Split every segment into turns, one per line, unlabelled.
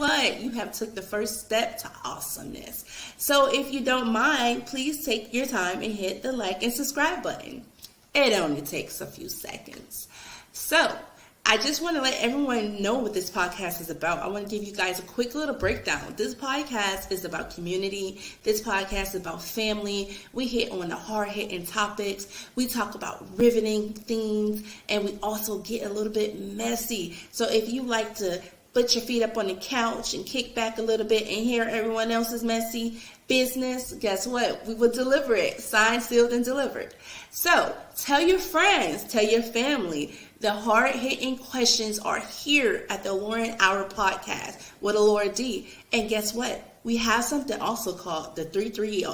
what? You have took the first step to awesomeness. So if you don't mind, please take your time and hit the like and subscribe button. It only takes a few seconds. So I just want to let everyone know what this podcast is about. I want to give you guys a quick little breakdown. This podcast is about community. This podcast is about family. We hit on the hard hitting topics. We talk about riveting things, and we also get a little bit messy. So if you like to put your feet up on the couch and kick back a little bit and hear everyone else's messy business, guess what? We will deliver it. Signed, sealed, and delivered. So tell your friends, tell your family. The hard-hitting questions are here at the Lauren Hour podcast with Laura D. And guess what? We have something also called the 330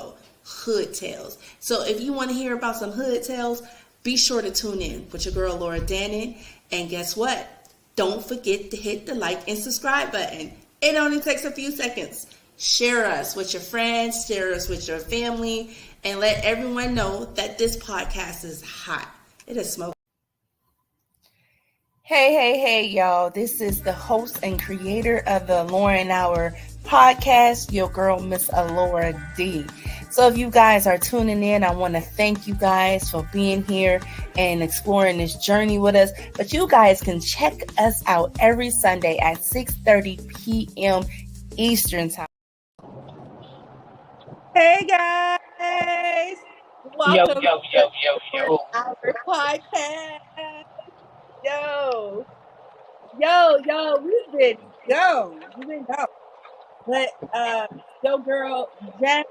Hood Tales. So if you want to hear about some hood tales, be sure to tune in with your girl Laura Dannon. And guess what? Don't forget to hit the like and subscribe button. It only takes a few seconds. Share us with your friends, share us with your family, and let everyone know that this podcast is hot. It is smoking. Hey, y'all. This is the host and creator of the Lauren Hour podcast, your girl, Miss Alora D. So if you guys are tuning in, I want to thank you guys for being here and exploring this journey with us. But you guys can check us out every Sunday at 6:30 p.m. Eastern Time. Hey, guys.
Yo,
Welcome
yo,
to
yo, yo, yo.
our podcast. Yo, we've been gone. But your girl Jack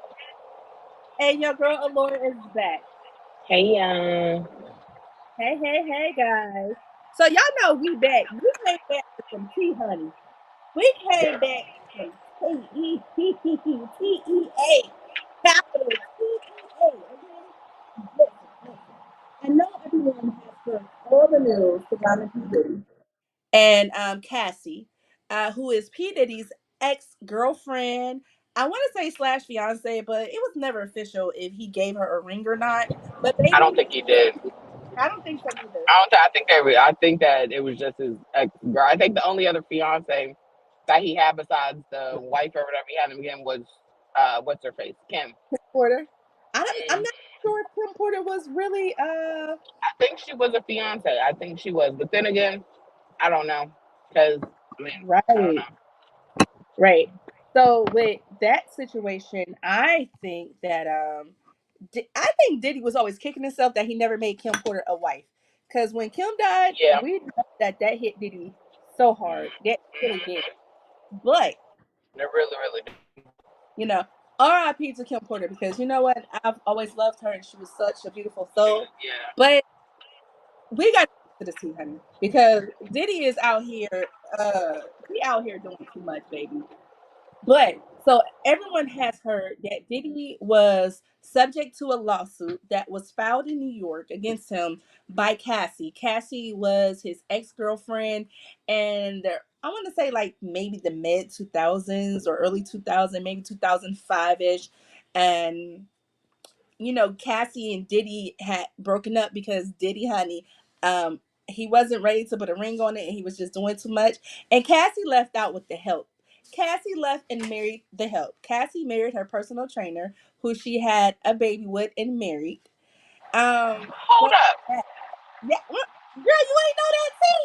and your girl Alora is back.
Hey,
Hey, guys. So y'all know we back. We came back with some tea, honey. We came back with some T-E-A, capital T-E-A. Okay? Listen. I know everyone has heard all the news surrounding P. Diddy and Cassie, who is P. Diddy's ex-girlfriend. I want to say slash fiance, but it was never official if he gave her a ring or not. But
I don't
basically,
think he did.
I don't think so either.
I think that it was just his ex girl. I think the only other fiance that he had besides the wife or whatever he had him again was what's her face? Kim.
Porter. I'm
Mm.
not sure if Kim Porter was really
I think she was a fiance. I think she was. But then again, I don't know. Because, I mean, I don't
right.
know.
Right. So with that situation, I think that I think Diddy was always kicking himself that he never made Kim Porter a wife. Because when Kim died,
Yeah.
we know that hit Diddy so hard. That really did. But
It really, really did.
you know, R.I.P. to Kim Porter, because you know what? I've always loved her and she was such a beautiful soul.
Yeah.
But we got to the tea, honey, because Diddy is out here. He out here doing too much, baby. But so everyone has heard that Diddy was subject to a lawsuit that was filed in New York against him by Cassie. Cassie was his ex-girlfriend, and I want to say like maybe the mid 2000s or early 2000, maybe 2005 ish, and Cassie and Diddy had broken up because Diddy, honey, he wasn't ready to put a ring on it and he was just doing too much. And Cassie left out with the help. Cassie left and married the help. Cassie married her personal trainer, who she had a baby with and married.
Hold
But
up.
yeah, girl, you ain't know that too.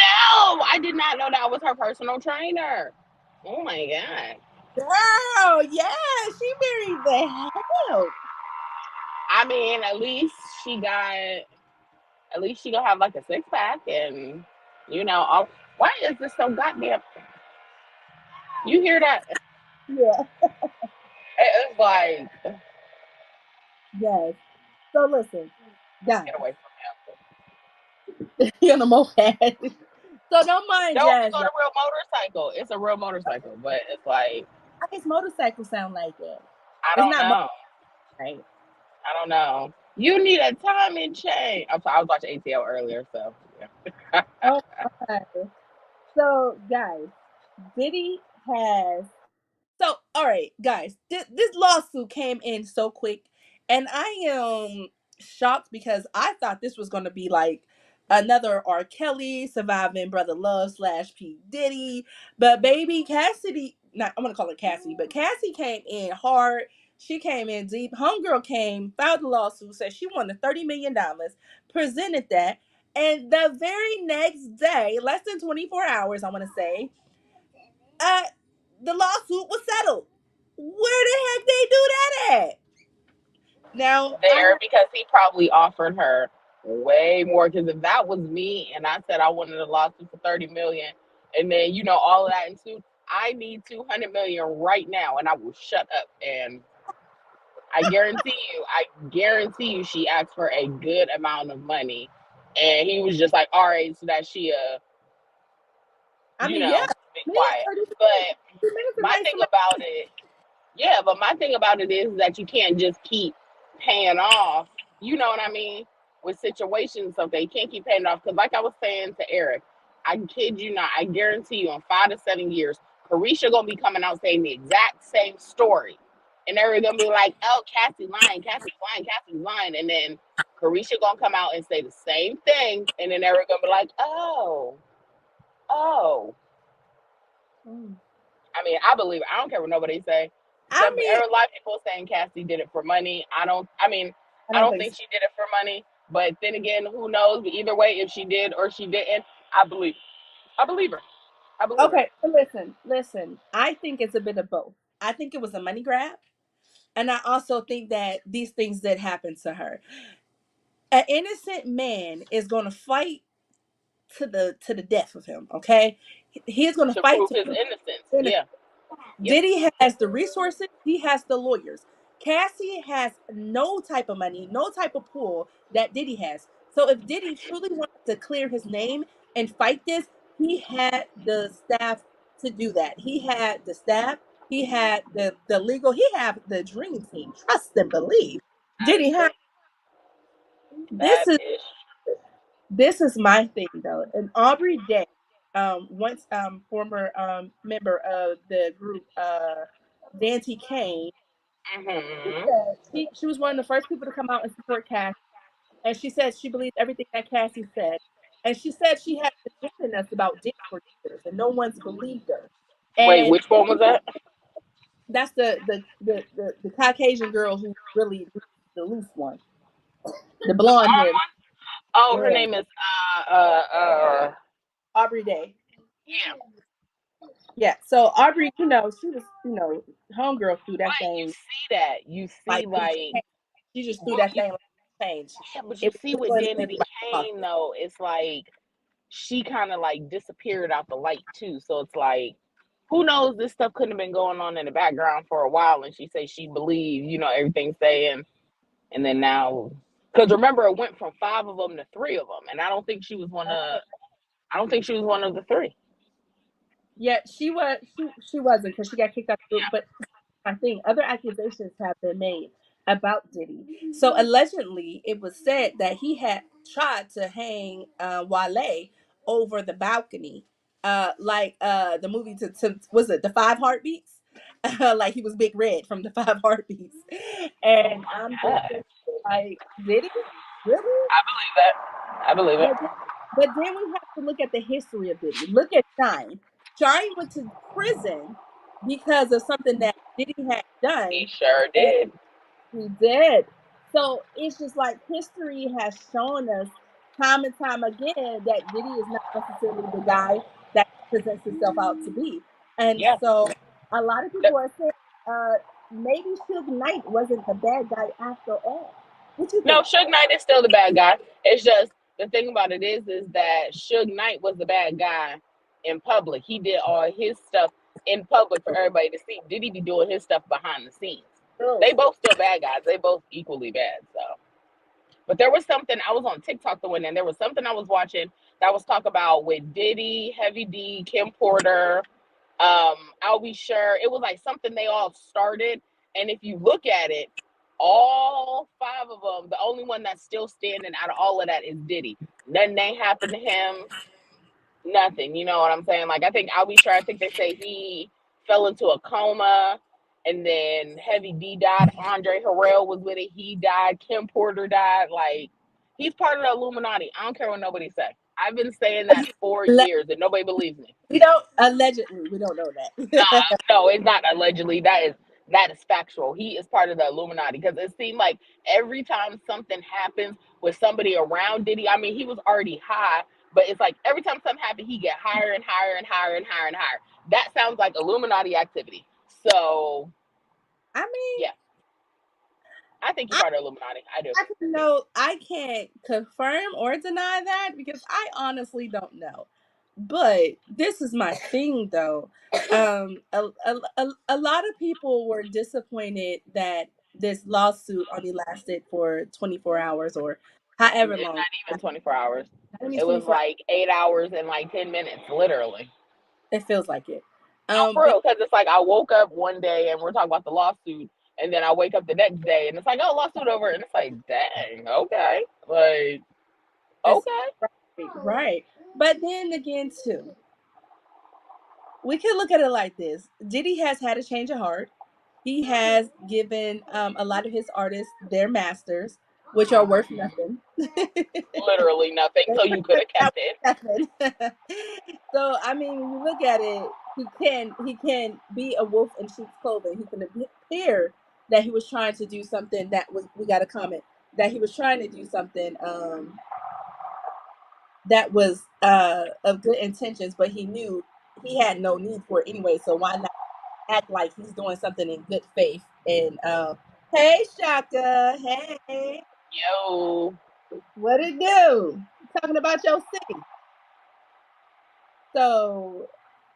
No, I did not know that was her personal trainer. Oh my God.
Girl, yeah, she married the help.
I mean, at least she gonna have like a six pack, and all. Why is this so goddamn? You hear that?
Yeah,
It's like
yes. So listen, guys,
get away from
on a moped. So don't
me.
mind
No, it's
Jazz,
on
y'all.
a real motorcycle. It's a real motorcycle, but it's like
How does motorcycle sound like that?
I
It's
don't
not
know.
right.
I don't know. You need a timing chain. I'm sorry, I was watching ATL earlier, so yeah.
Oh, okay. So, guys, Diddy has. So, all right, guys, this lawsuit came in so quick, and I am shocked because I thought this was going to be like
another R. Kelly, surviving Brother Love / P. Diddy. But baby Cassidy, not I'm gonna call it Cassie, but Cassie came in hard. She came in deep. Homegirl came, filed the lawsuit, said she wanted $30 million, presented that, and the very next day, less than 24 hours, I want to say, uh, the lawsuit was settled. Where the heck they do that at? Now I
There, because he probably offered her way more. Because if that was me and I said I wanted a lawsuit for 30 million, and then all of that ensued, I need 200 million right now, and I will shut up. And I guarantee you, she asked for a good amount of money, and he was just like, all right, so that she
I mean, yeah,
be
man,
quiet.
30 minutes to
My
make
thing
some.
about it Yeah, but my thing about it is that you can't just keep paying off, you know what I mean, with situations. So they can't keep paying off. Because, like I was saying to Eric, I kid you not, I guarantee you in 5 to 7 years, Carisha gonna be coming out saying the exact same story. And they're gonna be like, oh, Cassie's lying, Cassie's lying, Cassie's lying. And then Carisha gonna come out and say the same thing. And then they're gonna be like, oh.
Mm.
I mean, I believe it. I don't care what nobody say.
I mean,
A lot of people saying Cassie did it for money. I don't. I mean,
I
I
don't
don't
think
think
so.
she did it for money. But then again, who knows? But either way, if she did or she didn't, I believe. I believe her. I believe her.
Okay, so listen. I think it's a bit of both. I think it was a money grab, and I also think that these things did happen to her. An innocent man is going to fight to the death of him. Okay, he's going to
To
fight
prove
to
his
prove
innocence.
his innocence.
Yeah. Yep.
Diddy has the resources, he has the lawyers. Cassie has no type of money, no type of pull that Diddy has. So if Diddy truly wanted to clear his name and fight this, he had the staff to do that. He had the staff, he had the legal, he had the dream team. Trust and believe.
That is
Diddy
true.
had
That
this is
is
this is my thing though. And Aubrey Day, once former member of the group Dante Kane.
true. Hmm.
She was one of the first people to come out and support Cassie, and she said she believed everything that Cassie said, and she said she had been warning us about Dick for years, and no one's believed her.
Wait,
And
which one was that?
that's the Caucasian girl who really the loose one, the
The
blonde
blonde
hair,
one? Oh, her
yeah,
name is
Aubrey Day.
yeah.
Yeah, so Aubrey, she was, homegirl threw that
But you
thing
see that. You see
like loose
like
change. She just threw
what
that thing like change.
yeah, but you
It
see
was
with
going in
Danity
my
Kane
pocket.
though, it's like she kind of like disappeared out the light too. So it's like, who knows? This stuff couldn't have been going on in the background for a while, and she says she believed, everything saying, and then now, because remember, it went from 5 of them to 3 of them, and I don't think she was one of. I don't think she was one of the 3.
Yeah, she was. She wasn't because she got kicked out the group.
Yeah.
But I think other accusations have been made about Diddy. So allegedly, it was said that he had tried to hang Wale over the balcony, like the movie to was it the Five Heartbeats? Like he was Big Red from the Five Heartbeats,
Oh
and
my
I'm just
god!
like, Diddy, really?
I believe that. I believe it.
But then we have to look at the history of Diddy. Look at Shine. Shine went to prison because of something that Diddy had
He
done,
sure
and
did.
he did. So it's just like history has shown us time and time again that Diddy is not necessarily the guy that he presents himself out to be. And
Yeah.
so a lot of people are saying maybe Suge Knight wasn't the bad guy after all. What you
No,
think?
Suge Knight is still the bad guy. It's just the thing about it is that Suge Knight was the bad guy in public. He did all his stuff in public for everybody to see. Did he be doing his stuff behind the scenes? They
Oh,
both still bad guys. They both equally bad. So, but there was something I was on TikTok the one, and there was something I was watching that was talk about with Diddy, Heavy D, Kim Porter. I'll be sure it was like something they all started, and if you look at it, all 5 of them, the only one that's still standing out of all of that is Diddy. Nothing ain't happened to him. Nothing. You know what I'm saying? Like, I think I'll be sure. I think they say he fell into a coma, and then Heavy D died. Andre Harrell was with it. He died. Kim Porter died. Like, He's part of the Illuminati. I don't care what nobody say. I've been saying that for
Le-
years and nobody believes me.
we don't allegedly. We don't know that.
No, it's not allegedly. That is factual. He is part of the Illuminati because it seemed like every time something happens with somebody around Diddy, I mean, he was already high, but it's like every time something happens, he get higher and higher and higher and higher and higher. That sounds like Illuminati activity. So
I mean,
yeah, I think he's
I
part of the Illuminati. I do.
I can't confirm or deny that because I honestly don't know. But this is my thing though. A lot of people were disappointed that this lawsuit only lasted for 24 hours or however
It's
long.
not even 24 hours.
I mean,
It was
24.
like 8 hours and like 10 minutes, literally.
It feels like it.
No, for
But
real, because it's like I woke up one day and we're talking about the lawsuit, and then I wake up the next day and it's like, oh, lawsuit over, and it's like, dang, okay, like,
it's
okay,
right. But then again, too, we can look at it like this: Diddy has had a change of heart. He has given a lot of his artists their masters, which are worth nothing.
literally nothing. So you could have kept it.
Nothing. So I mean, when you look at it, he can be a wolf in sheep's clothing. He can appear that he was trying to do something that was we got a comment that he was trying to do something that was of good intentions, but he knew he had no need for it anyway. So why not act like he's doing something in good faith? And hey, Shaka, hey,
Yo,
what it do? Talking about your city. So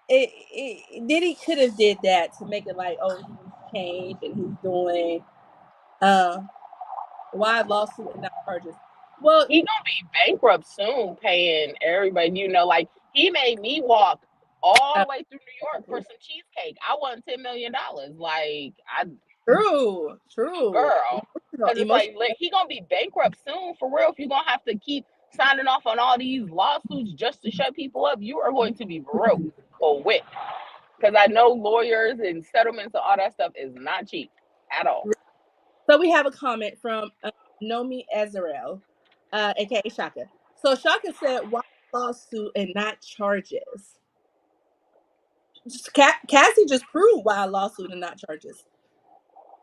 Diddy could have did that to make it like, oh, he's changed and he's doing uh why lawsuit and not charges. Well,
he gonna be bankrupt soon, paying everybody. You know, like he made me walk all
uh,
the way through New York for some cheesecake. I won $10 million. Like I
true.
girl. Because it's
Emotional.
like he gonna be bankrupt soon for real. If you're gonna have to keep signing off on all these lawsuits just to shut people up, you are going to be broke quick. Because I know lawyers and settlements and all that stuff is not cheap at all.
So we have a comment from Nomi Ezrael, aka Shaka. So Shaka said, "Why lawsuit and not charges?" Cassie just proved why lawsuit and not charges.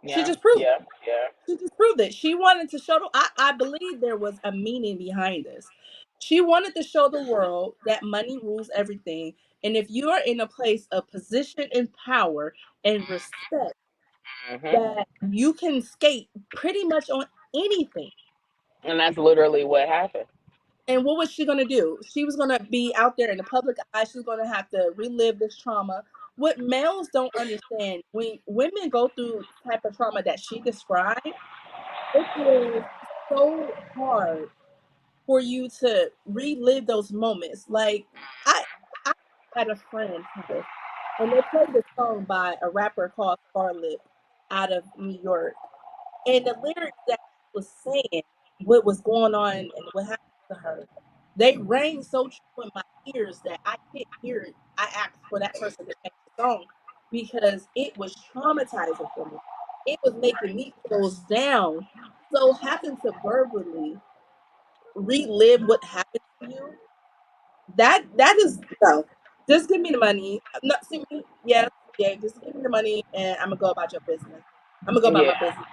She
Yeah,
just proved.
yeah, yeah.
She just proved it. She wanted to show. I believe there was a meaning behind this. She wanted to show the world that money rules everything, and if you are in a place of position and power and respect,
Hmm.
that you can skate pretty much on anything.
And that's literally what happened.
And what was she going to do? She was going to be out there in the public eye. She was going to have to relive this trauma. What males don't understand, when women go through the type of trauma that she described, it is so hard for you to relive those moments. Like I, I had a friend house, and they played this song by a rapper called Scarlett out of New York, and the lyrics that she was saying, what was going on and what happened to her, they rang so true in my ears that I can't hear it. I asked for that person to change the song because it was traumatizing for me. It was making me close down. So having to verbally relive what happened to you, that is no. Just give me the money. Not see me, yes, yeah. Just give me the money, and I'm gonna go about your business. I'm gonna go about
Yeah.
my business.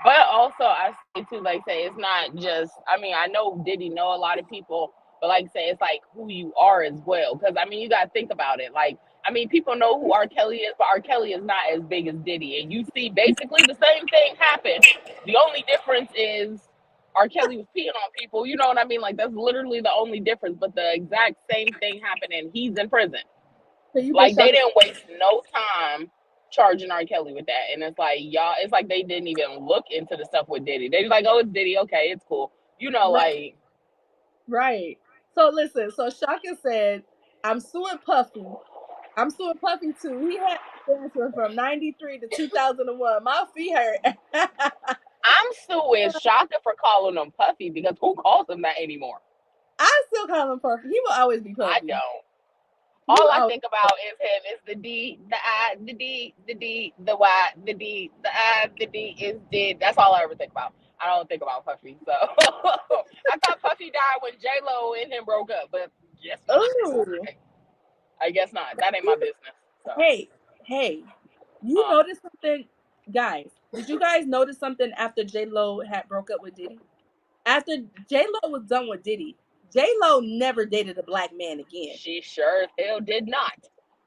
But also, I say too, like say, it's not just. I mean, I know Diddy know a lot of people, but like say, it's like who you are as well. Because I mean, you got to think about it. Like, I mean, people know who R. Kelly is, but R. Kelly is not as big as Diddy, and you see basically the same thing happen. The only difference is R. Kelly was peeing on people. You know what I mean? Like that's literally the only difference. But the exact same thing happened, and he's in prison.
So you been
Like they
shocked.
didn't waste no time charging R. Kelly with that. And it's like y'all, it's like they didn't even look into the stuff with Diddy. They was like, oh, it's Diddy, okay, it's cool. You know,
Right,
like
right. So listen, so Shaka said, I'm suing Puffy. I'm suing Puffy too. He had me dancing from 93 to 2001. My feet hurt.
I'm suing Shaka for calling him Puffy because who calls him that anymore?
I still call him Puffy. He will always be
I
Puffy.
don't.
He
All
will
I
always
think about is him. Is the D, the I, the D, the D, the Y, the D, the I, the D is did. That's all I ever think about. I don't think about Puffy. So I thought Puffy died when J Lo and him broke up, but guess not.
Oh,
I guess not. That ain't my business. So,
hey, hey, you
huh?
noticed something, guys? Did you guys notice something after J Lo had broke up with Diddy? After J Lo was done with Diddy, J Lo never dated a black man again.
She sure as hell did not.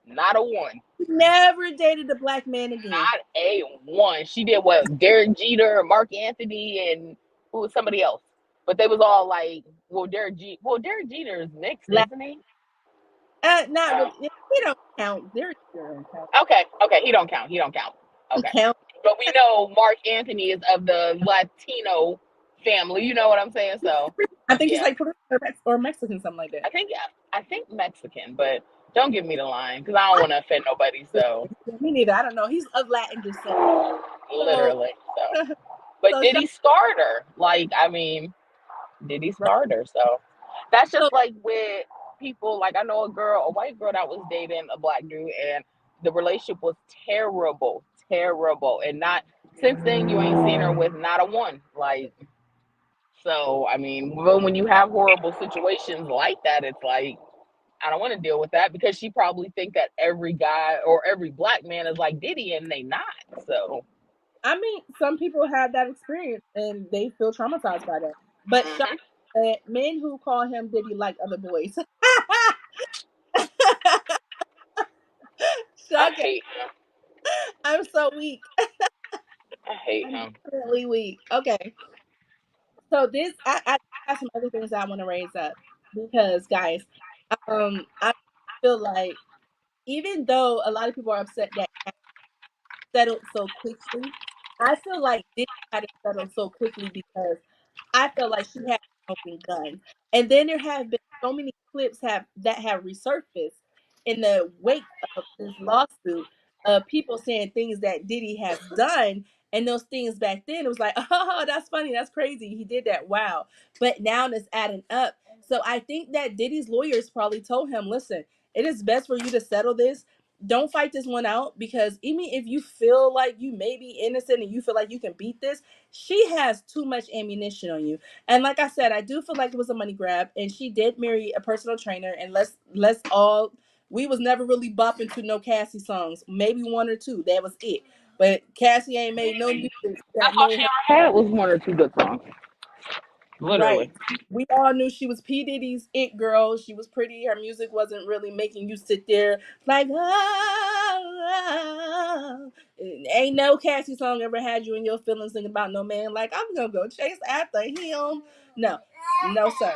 Not a one.
Never dated a black man again.
Not a one. She did what? Derek Jeter, Mark Anthony, and who was somebody else. But they was all like, Derek Jeter is mixed,
Black,
isn't he?
not
Oh,
really. He don't count. There don't count.
okay. He don't count. He don't count.
He
Okay.
count.
But we know Mark Anthony is of the Latino family. You know what I'm saying? So
I think he's
yeah,
like Puerto Rican or Mexican, something like that.
I think Mexican, but don't give me the line because I don't want to offend nobody. So
Me neither. I don't know. He's of Latin descent. So,
literally, so but
so,
Diddy scarred her. Like I mean, Diddy scarred her. So that's
so
just like with people. Like I know a white girl that was dating a black dude, and the relationship was terrible, terrible, and not since then you ain't seen her with not a one. Like so, I mean, when you have horrible situations like that, it's like I don't want to deal with that because she probably think that every guy or every black man is like Diddy, and they not. So,
I mean, some people have that experience and they feel traumatized by that. But shock
mhm.
that men who call him Diddy like other boys.
I
Shock it.
hate him.
I'm so weak.
I hate
I'm
him.
definitely weak. Okay. So I have some other things I want to raise up because guys, I feel like even though a lot of people are upset that settled so quickly. I feel like this had to settle so quickly because I felt like she had a smoking gun. And then there have been so many clips have resurfaced in the wake of this lawsuit of people saying things that Diddy has done. And those things back then, it was like, oh, that's funny, that's crazy. He did that. Wow. But now it's adding up. So I think that Diddy's lawyers probably told him, listen, it is best for you to settle this. Don't fight this one out because even if you feel like you may be innocent and you feel like you can beat this, she has too much ammunition on you. And like I said, I do feel like it was a money grab, and she did marry a personal trainer. And let's all we was never really bopping to no Cassie songs, maybe one or two. That was it. But Cassie ain't made no music that
That's all
made
she
her
ever had was one or two good songs.
right.
Literally.
We all knew she was P. Diddy's it girl. She was pretty. Her music wasn't really making you sit there like, oh. Ain't no Cassie song ever had you in your feelings thinking about no man. Like, I'm going to go chase after him. No, no, sir.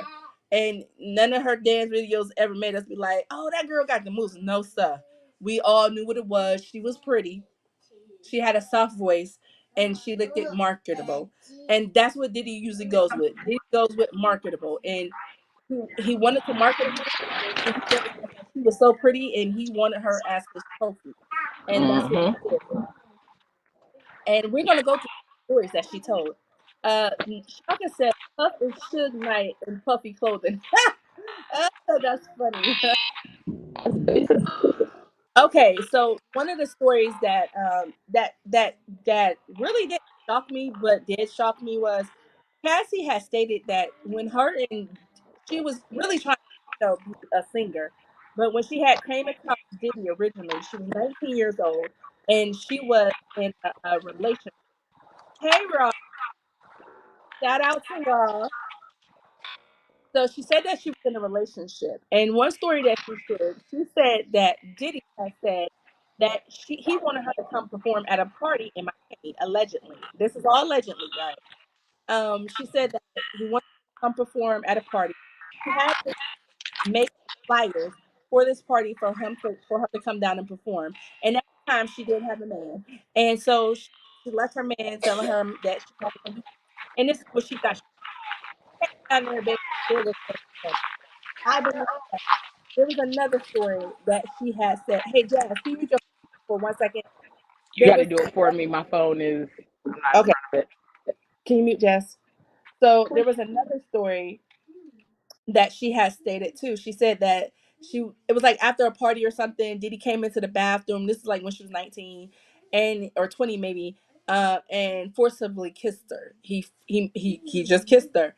And none of her dance videos ever made us be like, oh, that girl got the moves. No, sir. We all knew what it was. She was pretty. She had a soft voice and she looked it marketable. And that's what Diddy usually goes with. Diddy goes with marketable. And he wanted to market her. And he wanted her, she was so pretty and he wanted her as his trophy. And that's what he
Hmm.
did. And we're gonna go to stories that she told. Shaka said Puff is Suge Knight in puffy clothing. Oh, that's funny.
That's basic.
Okay, so one of the stories that really didn't shock me, but did shock me was Cassie had stated that when her and she was really trying to be a singer, but when she had came across Diddy originally, she was 19 years old and she was in a relationship. Hey, Rob, shout out to Rob. So she said that she was in a relationship. And one story that she shared, she said that Diddy had said that he wanted her to come perform at a party in Miami, allegedly. This is all allegedly, guys. She said that he wanted to come perform at a party. He had to make flyers for this party for her to come down and perform. And at the time she did have a man. And so she left her man telling her that she had to go do. And this is what she thought. She came down there, baby. There was no. I believe that. There was another story that she had said, "Hey, Jazz, can you mute your phone for 1 second?"
You
There
got to
was
do it for me. My phone is not in
okay.
front of it.
Can you mute Jazz? So there was another story that she had stated too. She said that it was like after a party or something. Diddy came into the bathroom. This is like when she was 19 and or 20 maybe. and forcibly kissed her. He just kissed her,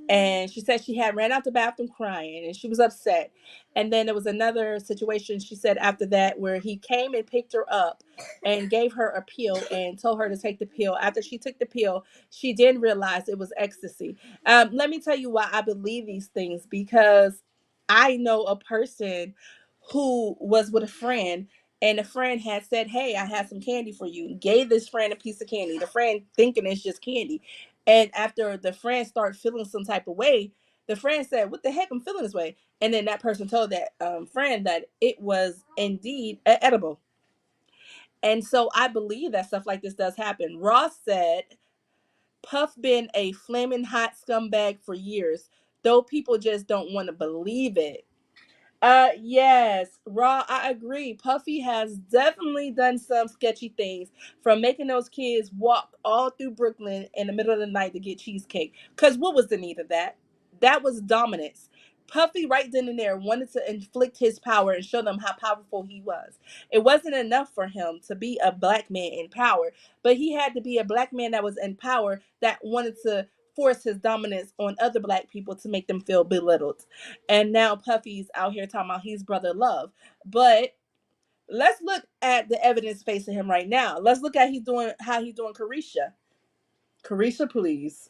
and she said she had ran out the bathroom crying, and she was upset. And then there was another situation, she said, after that, where he came and picked her up and gave her a pill and told her to take the pill. After she took the pill, she didn't realize it was ecstasy. Let me tell you why I believe these things, because I know a person who was with a friend, and the friend had said, "Hey, I have some candy for you." Gave this friend a piece of candy. The friend thinking it's just candy. And after the friend started feeling some type of way, the friend said, "What the heck? I'm feeling this way." And then that person told that friend that it was indeed edible. And so I believe that stuff like this does happen. Ross said, Puff been a flaming hot scumbag for years, though people just don't want to believe it. Yes, Raw, I agree. Puffy has definitely done some sketchy things, from making those kids walk all through Brooklyn in the middle of the night to get cheesecake. Because what was the need of that? That was dominance. Puffy, right then and there, wanted to inflict his power and show them how powerful he was. It wasn't enough for him to be a black man in power, but he had to be a black man that was in power that wanted to force his dominance on other black people to make them feel belittled. And now Puffy's out here talking about he's brother love. But let's look at the evidence facing him right now. Let's look at how he's doing Carisha. Carisha, please.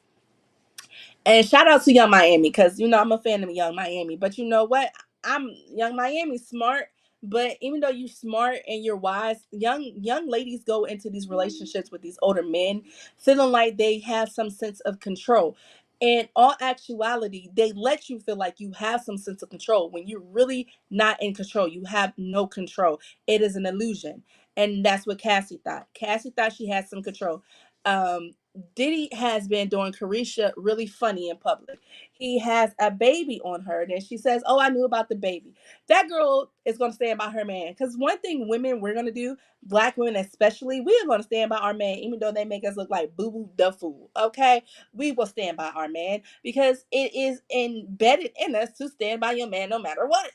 And shout out to Young Miami, because I'm a fan of Young Miami. But you know what? I'm Young Miami smart. But even though you're smart and you're wise, young ladies go into these relationships with these older men, feeling like they have some sense of control. In all actuality, they let you feel like you have some sense of control when you're really not in control. You have no control. It is an illusion. And that's what Cassie thought. Cassie thought she had some control. Um, Diddy has been doing Carisha really funny in public. He has a baby on her. Then she says, "Oh, I knew about the baby." That girl is going to stand by her man. Because one thing we're going to do, black women especially, we are going to stand by our man, even though they make us look like boo boo the fool. Okay? We will stand by our man because it is embedded in us to stand by your man no matter what.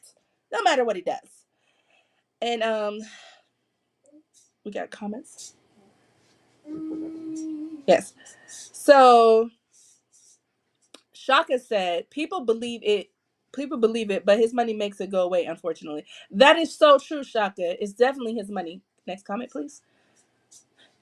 No matter what he does. And we got comments. Yes. So Shaka said, People believe it, but his money makes it go away, unfortunately. That is so true, Shaka. It's definitely his money. Next comment, please.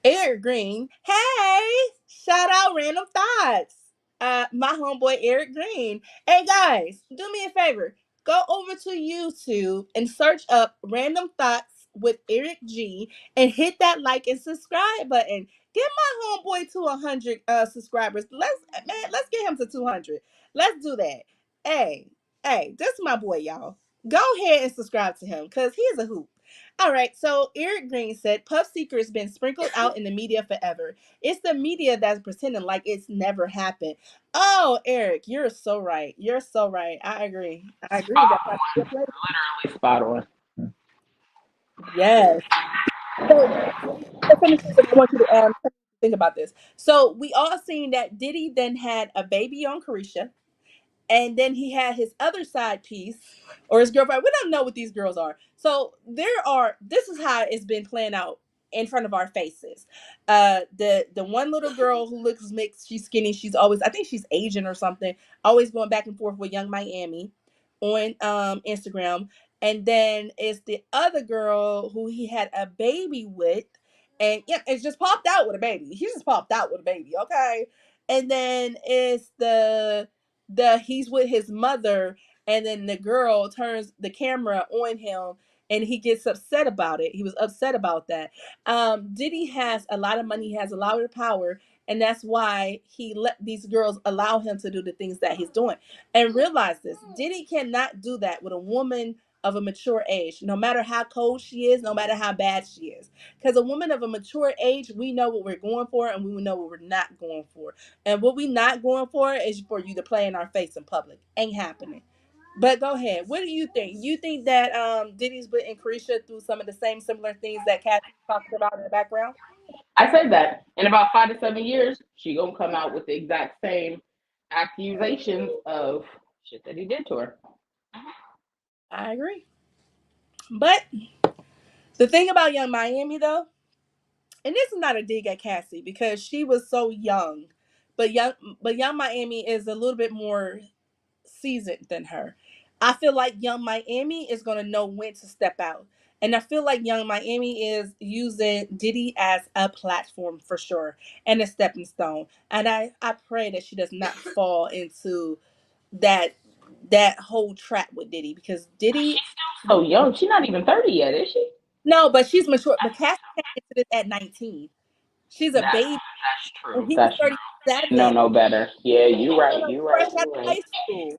Eric Green. Hey! Shout out Random Thoughts. My homeboy Eric Green. Hey guys, do me a favor. Go over to YouTube and search up Random Thoughts with Eric G and hit that like and subscribe button. Get my homeboy to 100 subscribers. Let's get him to 200. Let's do that. Hey, this is my boy, y'all. Go ahead and subscribe to him because he's a hoop. All right, so Eric Green said Puff Seeker has been sprinkled out in the media forever. It's the media that's pretending like it's never happened. Oh, Eric, you're so right. You're so right. I agree. I agree.
Spot
That's
on. Literally spot on.
yes. So there's something that I want you to think about this. So we all seen that Diddy then had a baby on Carisha. And then he had his other side piece or his girlfriend. We don't know what these girls are. So this is how it's been playing out in front of our faces. The one little girl who looks mixed, she's skinny, she's always, I think she's Asian or something, always going back and forth with Young Miami on Instagram. And then it's the other girl who he had a baby with. And yeah, it's just popped out with a baby. He just popped out with a baby, okay? And then it's the he's with his mother, and then the girl turns the camera on him and he gets upset about it. He was upset about that. Diddy has a lot of money, he has a lot of power, and that's why he let these girls allow him to do the things that he's doing. And realize this, Diddy cannot do that with a woman of a mature age, no matter how cold she is, no matter how bad she is. Because a woman of a mature age, we know what we're going for and we know what we're not going for. And what we not going for is for you to play in our face in public. Ain't happening. But go ahead. What do you think? You think that Diddy's putting Carisha through some of the same similar things that Kathy talked about in the background?
I said that in about 5 to 7 years, she gonna come out with the exact same accusations of shit that he did to her.
I agree. But the thing about Young Miami though, and this is not a dig at Cassie because she was so young, but young Miami is a little bit more seasoned than her. I feel like Young Miami is gonna know when to step out. And I feel like Young Miami is using Diddy as a platform for sure and a stepping stone. And I pray that she does not fall into that that whole trap with Diddy because Diddy
So young. She's not even 30 yet, is she?
no, but she's mature. But Cassie came into this at 19. She's a baby,
That's
and
true.
he was
That's true. She know
37.
no better. Yeah, you
You
right.
know,
You right.
fresh out
You
of
right.
high school.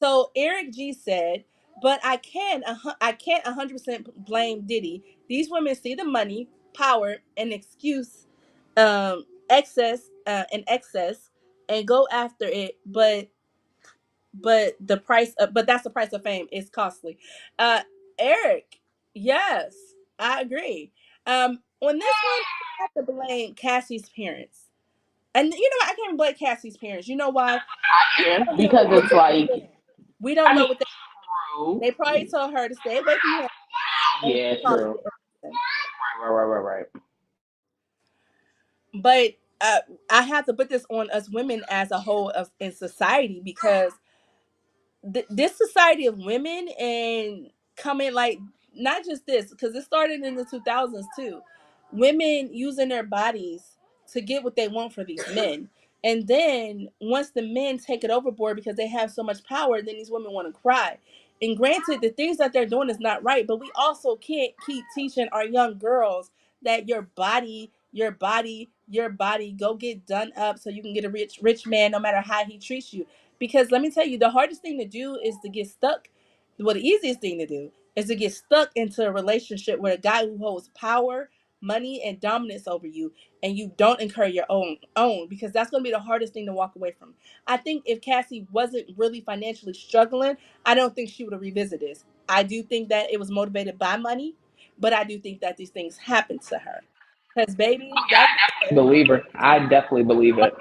So Eric G said, "But I can't 100% blame Diddy. These women see the money, power, and excess, and go after it. But the price, but that's the price of fame. It's costly." Uh, Eric, yes, I agree. On this one, I have to blame Cassie's parents. And you know what? I can't blame Cassie's parents. You know why?
Yeah,
We don't know
because
what
it's
they
like,
we don't
I
know
mean,
what
true.
they probably told her to stay away from him, and
Yeah,
she probably
true.
didn't listen.
Right.
But I have to put this on us women as a whole in society because this society of women and coming like not just this because it started in the 2000s too, women using their bodies to get what they want for these men, and then once the men take it overboard because they have so much power, then these women want to cry. And granted, the things that they're doing is not right, but we also can't keep teaching our young girls that your body go get done up so you can get a rich man no matter how he treats you. Because let me tell you, the hardest thing to do is to get stuck. Well, the easiest thing to do is to get stuck into a relationship with a guy who holds power, money, and dominance over you, and you don't incur your own because that's going to be the hardest thing to walk away from. I think if Cassie wasn't really financially struggling, I don't think she would have revisited this. I do think that it was motivated by money, but I do think that these things happened to her. Because baby, that's
Believer. I definitely believe it.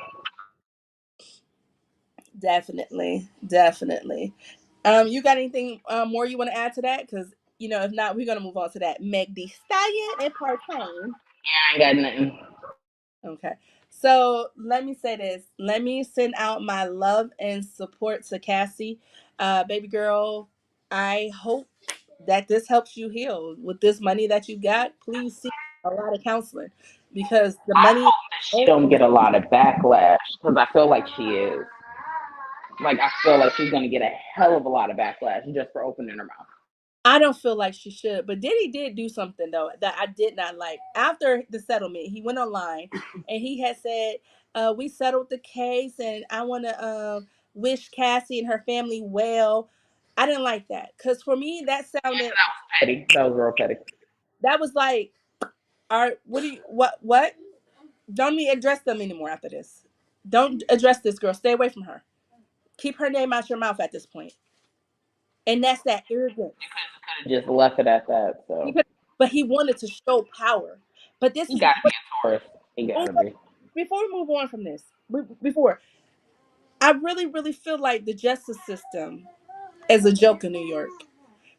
definitely. You got anything more you want to add to that? Because if not, we're gonna move on to that Meg Thee Stallion and Partain.
I ain't got nothing.
Okay, so let me say this. Let me send out my love and support to Cassie, baby girl. I hope that this helps you heal with this money that you got. Please seek a lot of counseling because the money.
She don't get a lot of backlash because I feel like she is. Like I feel like she's gonna get a hell of a lot of backlash just for opening her mouth.
I don't feel like she should, but Diddy did do something though that I did not like. After the settlement, he went online and he had said, "We settled the case, and I want to wish Cassie and her family well." I didn't like that because for me that sounded
Petty. That was real petty.
that was like, "All right, what do you what? Don't even address them anymore after this. Don't address this girl. Stay away from her. Keep her name out your mouth at this point." And that's that arrogance.
Just left it at that.
He
So
could, but he wanted to show power. But this
he
is
gotta be a tourist. He
oh,
gotta be.
before we move on from this, before I really, really feel like the justice system is a joke in New York.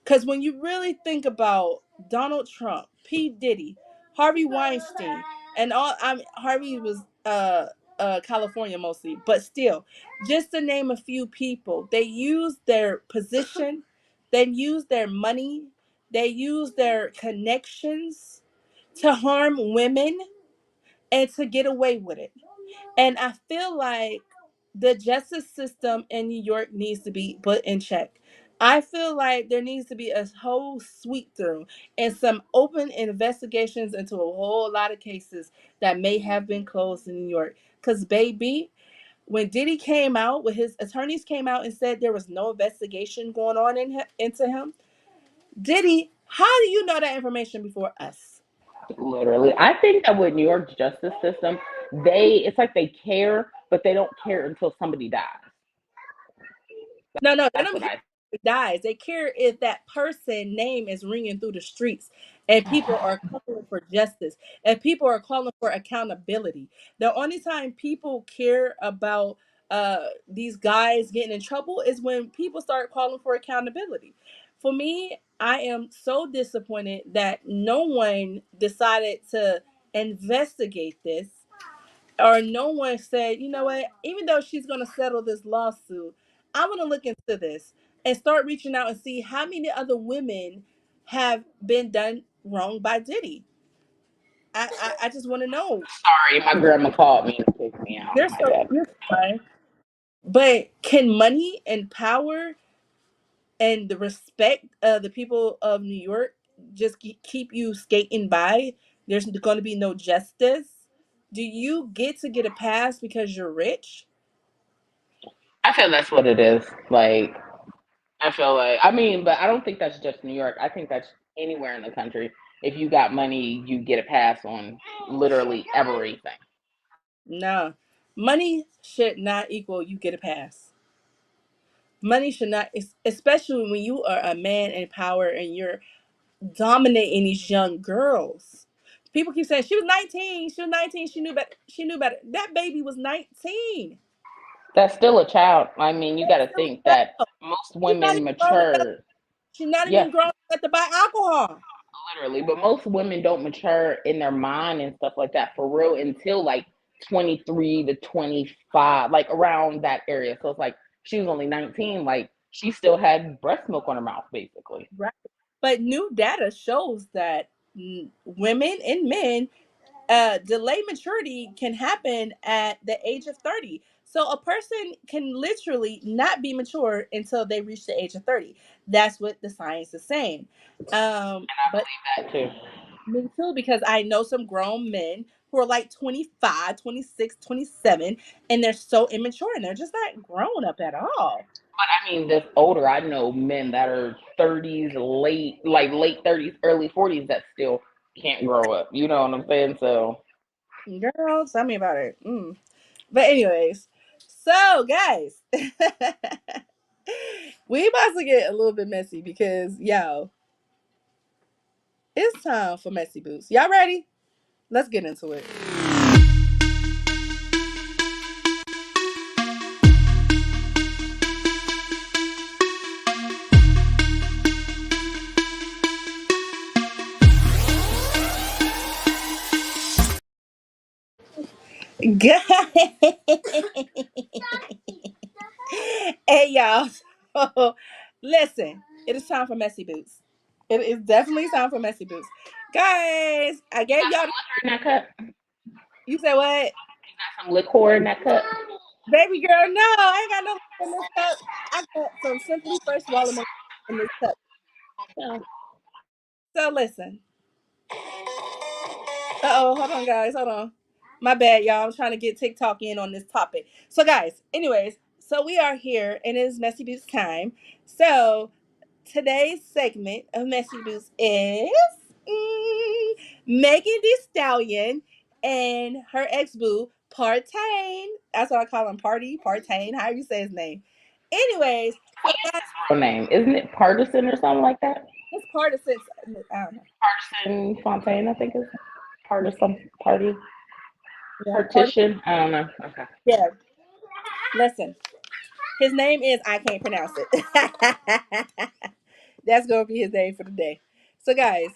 Because when you really think about Donald Trump, P. Diddy, Harvey Weinstein, and all, Harvey was California mostly, but still, just to name a few people, they use their position, they use their money, they use their connections to harm women and to get away with it. And I feel like the justice system in New York needs to be put in check. I feel like there needs to be a whole sweep through and some open investigations into a whole lot of cases that may have been closed in New York. Because, baby, when Diddy came out, when his attorneys came out and said there was no investigation going on into him, Diddy, how do you know that information before us?
Literally. I think that with New York's justice system, it's like they care, but they don't care until somebody dies.
No, they
That's
don't
what
care
I
if it dies. They care if that person name is ringing through the streets and people are calling for justice and people are calling for accountability. The only time people care about these guys getting in trouble is when people start calling for accountability. For me, I am so disappointed that no one decided to investigate this, or no one said, you know what, even though she's going to settle this lawsuit, I want to look into this and start reaching out and see how many other women have been done wrong by Diddy. I just want to know.
Sorry, my grandma called me and kicked me out.
You're
My
so
bad.
you're fine. But can money and power and the respect of the people of New York just keep you skating by? There's going to be no justice. Do you get a pass because you're rich?
I feel that's what it is. Like, I feel like, I mean, but I don't think that's just New York. I think that's anywhere in the country. If you got money, you get a pass on literally everything.
No. Money should not equal you get a pass. Money should not, especially when you are a man in power and you're dominating these young girls. People keep saying she was 19, she was 19, she knew better. She knew better. That baby was 19.
That's still a child. I mean, you got
That's
to
still
think
a
that
child.
most
She's not
women
even grown enough.
mature.
She's not
Yeah,
even grown enough to buy alcohol.
literally. But most women don't mature in their mind and stuff like that for real until like 23 to 25, like around that area. So it's like she was only 19, like she still had breast milk on her mouth, basically.
Right. But new data shows that women and men, delayed maturity can happen at the age of 30. So a person can literally not be mature until they reach the age of 30. That's what the science is saying. But
That too.
me too, because I know some grown men who are like 25, 26, 27, and they're so immature and they're just not grown up at all.
I mean, this older, I know men that are 30s, late 30s, early 40s that still can't grow up. You know what I'm saying? So
Girl, tell me about it. But anyways, so guys, we about to get a little bit messy because yo, it's time for messy boots. Y'all ready? Let's get into it. Guys, hey y'all. So, listen, it is time for messy boots. It is definitely time for messy boots, guys. I gave y'all.
in that cup,
You said what?
some liquor in that cup.
Baby girl, no, I ain't got no in this cup. I got some Simply Fresh watermelon in this cup.
Yeah.
So listen. Uh-oh, hold on, guys. Hold on. My bad, y'all. I'm trying to get TikTok in on this topic. So, guys, anyways, so we are here and it is Messy Boots time. So, today's segment of Messy Boots is Megan Thee Stallion and her ex-boo, Partain. That's what I call him, Partain, however you say his name. Anyways, so guys,
Real name, isn't it Partisan or something like that?
this partisan, I don't know.
Partisan Fontaine, I think is partisan party
Yeah,
partition. I don't know. Okay.
yeah. Listen, his name is, I can't pronounce it. That's gonna be his name for the day. So guys,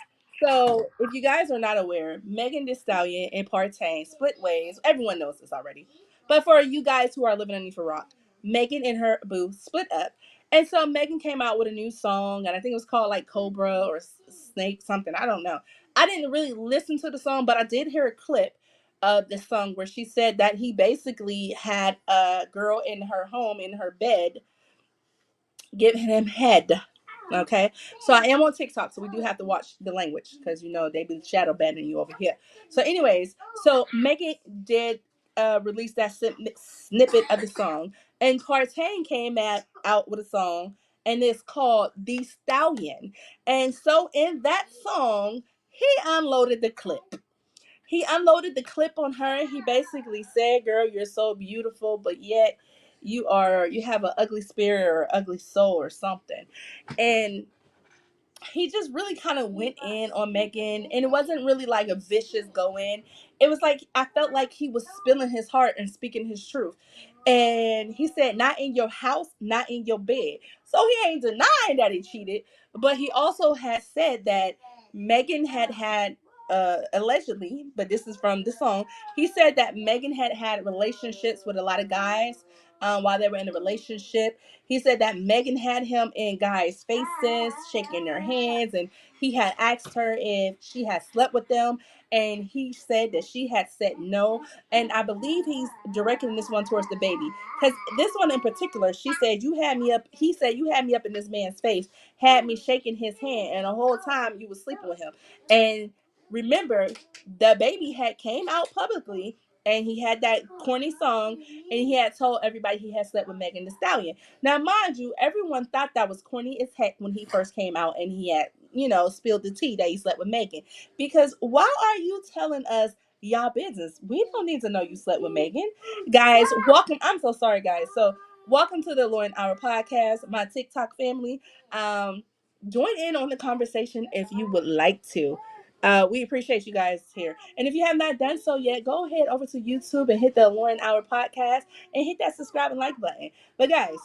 so if you guys are not aware, Megan Thee Stallion and Partain split ways. Everyone knows this already. But for you guys who are living underneath a rock, Megan and her boo split up. And so Megan came out with a new song, and I think it was called like Cobra or Snake something. I don't know. I didn't really listen to the song, but I did hear a clip of the song where she said that he basically had a girl in her home in her bed giving him head. Okay, so I am on TikTok, so we do have to watch the language because you know they be shadow banning you over here. So, anyways, so Megan did release that snippet of the song, and Cartain came out with a song, and it's called "The Stallion." And so, in that song, he unloaded the clip. He unloaded the clip on her. He basically said, "Girl, you're so beautiful, but yet you have an ugly spirit or ugly soul or something." And he just really kind of went in on Megan, and it wasn't really like a vicious go in. It was like I felt like he was spilling his heart and speaking his truth. And he said, "Not in your house, not in your bed." So he ain't denying that he cheated, but he also had said that Megan had allegedly, but this is from the song. He said that Megan had relationships with a lot of guys while they were in a relationship. He said that Megan had him in guys' faces, shaking their hands, and he had asked her if she had slept with them, and he said that she had said no. And I believe he's directing this one towards the baby, because this one in particular, she said you had me up. He said you had me up in this man's face, had me shaking his hand, and the whole time you was sleeping with him. And remember, the baby had came out publicly, and he had that corny song, and he had told everybody he had slept with Megan Thee Stallion. Now, mind you, everyone thought that was corny as heck when he first came out and he had, spilled the tea that he slept with Megan. Because why are you telling us y'all business? We don't need to know you slept with Megan. Guys, welcome. I'm so sorry, guys. So, welcome to the Lauren Hour podcast, my TikTok family. Join in on the conversation if you would like to. We appreciate you guys here. And if you have not done so yet, go ahead over to YouTube and hit the Lauren Hour podcast and hit that subscribe and like button. But guys,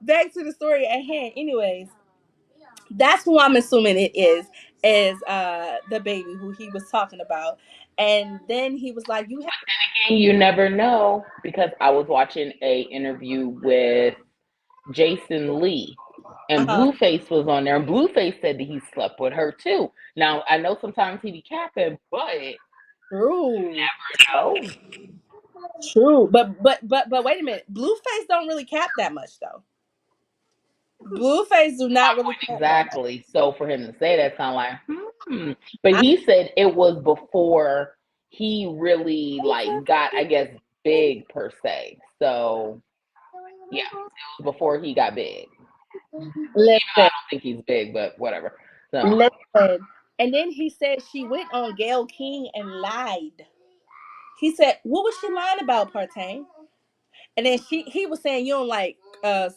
back to the story at hand. Anyways, that's who I'm assuming it is the baby who he was talking about. And then he was like, you have
And you never know, because I was watching a interview with Jason Lee, and
uh-huh.
Blueface was on there, and Blueface said that he slept with her too. Now I know sometimes he be capping, but
True.
no.
True. But wait a minute. Blueface don't really cap that much though. Blueface do not really cap that much.
Exactly. So for him to say that, kind of like, But he said it was before he really like got, I guess, big per se. So yeah, it was before he got big.
Listen.
I don't think he's big, but whatever. So
Listen. And then he said she went on Gayle King and lied. He said, what was she lying about, Partain? And then he was saying you don't like I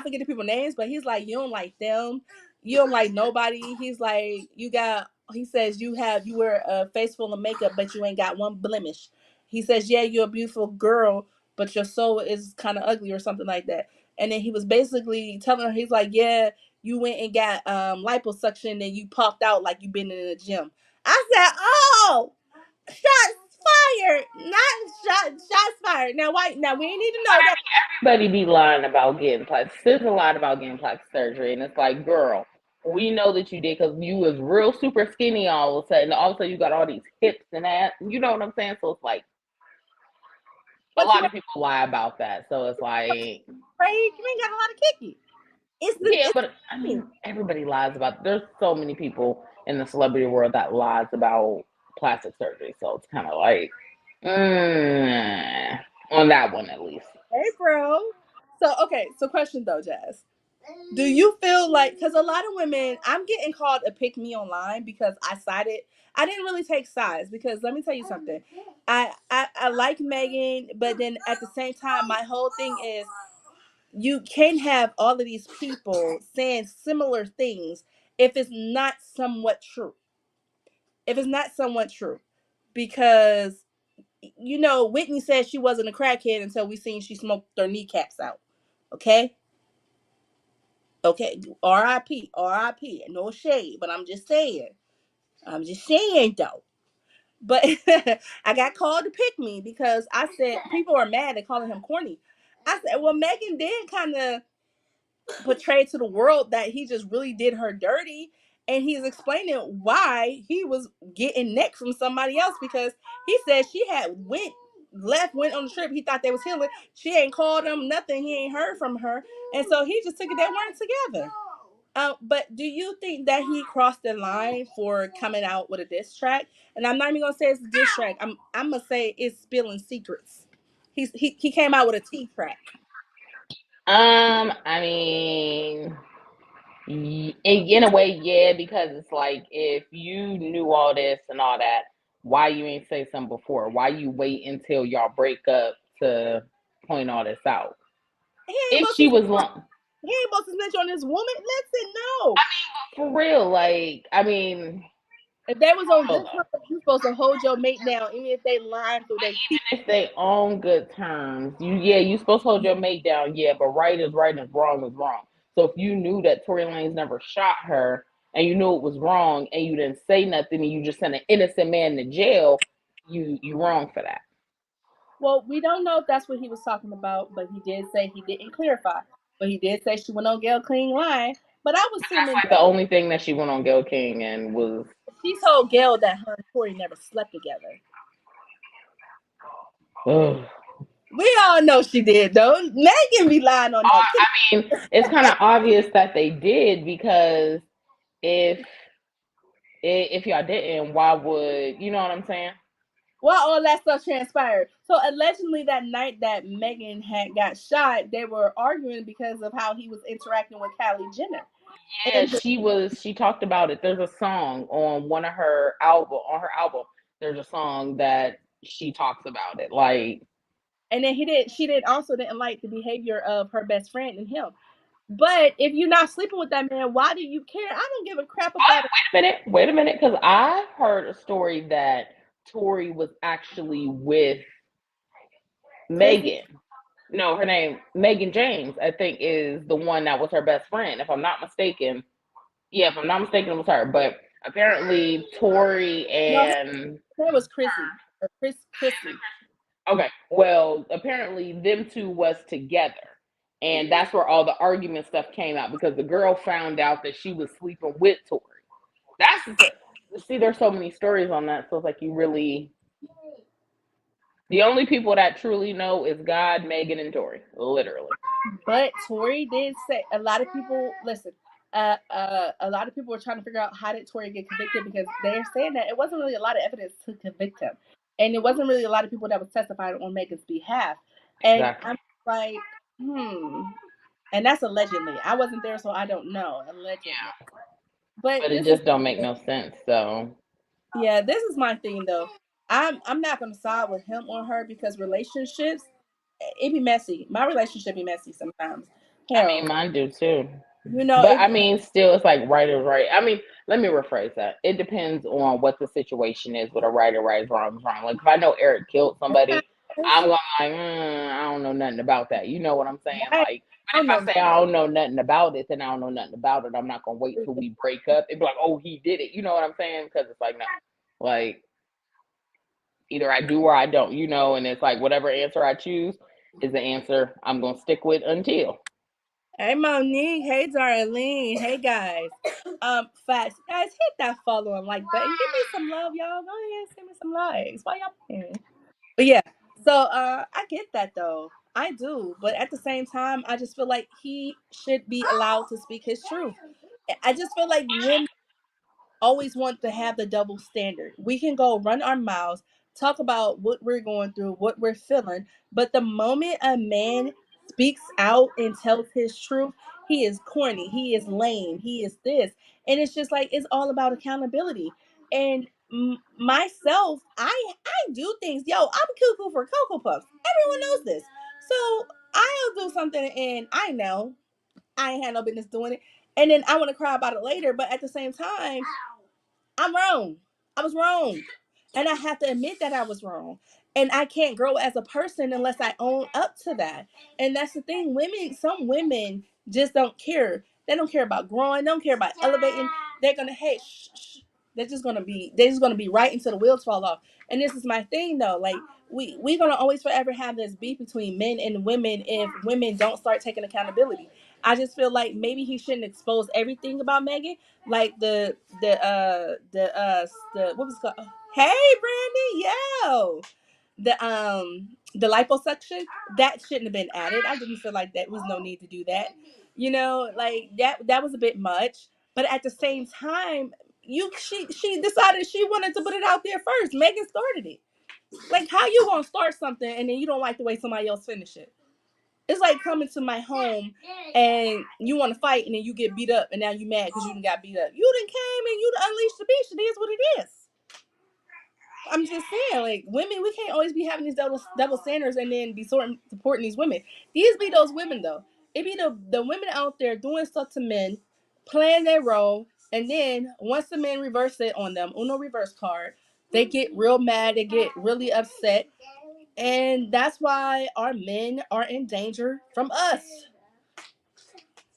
forget the people names, but he's like, you don't like them, you don't like nobody. He's like, he says you wear a face full of makeup, but you ain't got one blemish. He says, yeah, you're a beautiful girl, but your soul is kind of ugly or something like that. And then he was basically telling her, he's like, yeah, you went and got liposuction and you popped out like you been in the gym. I said, oh, shots fired, not shots fired. Now, why? Now we need to know that
everybody be lying about getting plastic. There's a lot about getting plastic surgery, and it's like, girl, we know that you did because you was real super skinny all of a sudden. All of a sudden, you got all these hips and that. You know what I'm saying? So it's like a lot of people lie about that. So it's like,
right? You ain't got a lot of kicky.
Yeah, but I mean, everybody lies about. There's so many people in the celebrity world that lies about plastic surgery. So it's kind of like, on that one at least.
Hey, bro. So question though, Jazz. Do you feel like, because a lot of women, I'm getting called a pick me online because I didn't really take sides, because let me tell you something. I like Megan, but then at the same time, my whole thing is you can't have all of these people saying similar things if it's not somewhat true. If it's not somewhat true. Because Whitney said she wasn't a crackhead until we seen she smoked her kneecaps out. Okay? Okay. R.I.P. R.I.P. No shade, but I'm just saying. I'm just saying though. But I got called to pick me because I said people are mad at calling him corny. I said, well, Megan did kind of portray to the world that he just really did her dirty, and he's explaining why he was getting neck from somebody else, because he said she had went on the trip. He thought they was healing. She ain't called him nothing. He ain't heard from her, and so he just took it they weren't together. But do you think that he crossed the line for coming out with a diss track? And I'm not even gonna say it's a diss track. I'm gonna say it's spilling secrets. He came out with a tea track.
I mean, in a way, yeah, because it's like if you knew all this and all that, why you ain't say something before? Why you wait until y'all break up to point all this out? If she was long,
he ain't supposed to snitch on this woman. Listen, no.
For real, like, I mean,
if they was on good terms, you supposed to hold your mate down, even if they lying through their teeth.
if they on good terms, you supposed to hold your mate down, yeah, but right is right and wrong is wrong. So if you knew that Tory Lanez never shot her, and you knew it was wrong and you didn't say nothing and you just sent an innocent man to jail, you wrong for that.
Well, we don't know if that's what he was talking about, but he did say he didn't clarify. But he did say she went on Gail Clean line. But I was assuming
Like the only thing that she went on Gail King and was
she told Gail that her and Tori never slept together.
ugh.
We all know she did, though. Megan be lying on that.
I mean, it's kind of obvious that they did, because if y'all didn't, why would, you know what I'm saying?
Well, all that stuff transpired. So allegedly, that night that Megan had got shot, they were arguing because of how he was interacting with Kylie Jenner.
Yeah,
And
she talked about it. There's a song on her album. There's a song that she talks about it. Like,
and then she didn't like the behavior of her best friend and him. But if you're not sleeping with that man, why do you care? I don't give a crap about it.
wait a minute, because I heard a story that Tori was actually with Megan. No, her name Megan James, I think, is the one that was her best friend. If I'm not mistaken, yeah, if I'm not mistaken, it was her. But apparently, Tori and
That was Chrissy. Or Chrissy.
okay, well, apparently them two was together. And that's where all the argument stuff came out, because the girl found out that she was sleeping with Tori. See, there's so many stories on that. So it's like the only people that truly know is God, Megan, and Tori, literally.
But Tori did say a lot of people listen. A lot of people were trying to figure out how did Tori get convicted, because they're saying that it wasn't really a lot of evidence to convict him, and it wasn't really a lot of people that was testifying on Megan's behalf. And
Exactly.
I'm like, and that's allegedly. I wasn't there, so I don't know. Allegedly, but
But it
this is
just don't make no sense. So
yeah, this is my thing though. I'm not gonna side with him or her, because relationships it be messy. My relationship be messy sometimes.
I
Hell,
mean, mine do too. But
it
I mean, still, it's like right is right. I mean, let me rephrase that. It depends on what the situation is. With a right or right, wrong is wrong. Like if I know Eric killed somebody, I'm going like, I don't know nothing about that. You know what I'm saying?
I
Like, but
don't
if I
know.
say I don't know nothing about it, then I don't know nothing about it. I'm not gonna wait till we break up. It'd be like, oh, he did it. You know what I'm saying? Because it's like, no, like either I do or I don't. You know, and it's like whatever answer I choose is the answer I'm gonna stick with until.
Hey Monique, hey Darlene, hey guys. Facts. Guys, hit that follow and like button. Give me some love, y'all. Go ahead, send me some likes. Why y'all playing? But yeah, so I get that though. I do. But at the same time, I just feel like he should be allowed to speak his truth. I just feel like women always want to have the double standard. We can go run our mouths, talk about what we're going through, what we're feeling, but the moment a man speaks out and tells his truth, he is corny, he is lame, he is this. And it's just like it's all about accountability. And myself, I do things. Yo, I'm cuckoo for Cocoa Puffs. Everyone knows this. So I'll do something and I know I ain't had no business doing it. And then I want to cry about it later. But at the same time, I'm wrong. I was wrong. And I have to admit that I was wrong. And I can't grow as a person unless I own up to that. And that's the thing. Some women just don't care. They don't care about growing, they don't care about elevating. They're gonna hey shh, shh. They're just gonna be right until the wheels fall off. And this is my thing though. Like we're gonna always forever have this beef between men and women if women don't start taking accountability. I just feel like maybe he shouldn't expose everything about Megan, like the what was it called? Hey, Brandy, yo, the liposuction that shouldn't have been added. I didn't feel like that was no need to do that. You know, like that was a bit much. But at the same time, she decided she wanted to put it out there first. Megan started it. Like, how you gonna start something and then you don't like the way somebody else finish it? It's like coming to my home and you want to fight and then you get beat up and now you mad because you done got beat up. You done came and you done unleashed the beast. It is what it is. I'm just saying, like, women, we can't always be having these double standards and then be supporting these women. These be those women though. It be the women out there doing stuff to men, playing their role, and then once the men reverse it on them, Uno reverse card, they get real mad, they get really upset, and that's why our men are in danger from us.